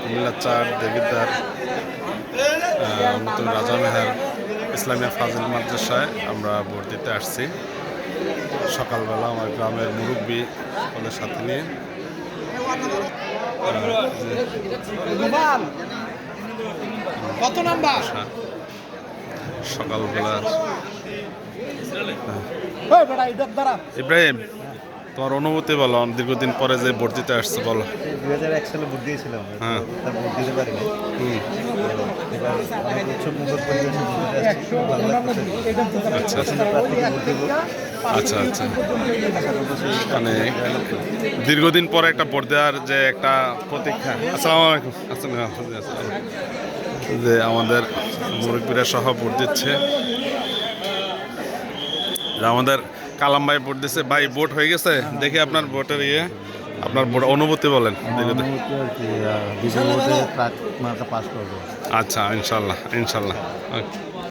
কুমিল্লা 4 দেবিদ্বার নতুন রাজা মেহের ইসলামিয়া ফাজিল মাদ্রাসায় আমরা ভোট দিতে আসছি। সকালবেলা আমার গ্রামের মুরব্বী ওদের সাথে নিয়ে কত নাম্বার সকালবেলা। ইব্রাহিম, তোমার অনুভূতি বলো, দীর্ঘদিন পরে যে ভোট দিতে আসছে বলো। 2001 সালে ভোট দিয়েছিলাম, হ্যাঁ, ভোট দিতে পারিনি। আচ্ছা আচ্ছা, মানে দীর্ঘদিন পরে একটা ভোট দেওয়ার যে একটা প্রতীক্ষা। আসসালামু আলাইকুম। যে আমাদের মুরব্বীরা সহ ভোট দিচ্ছে, আমাদের কালাম ভাই ভোট দিচ্ছে। ভাই ভোট হয়ে গেছে, দেখি আপনার ভোটের আপনার ভোট অনুভূতি বলেন। আচ্ছা, ইনশাল্লাহ ইনশাল্লাহ।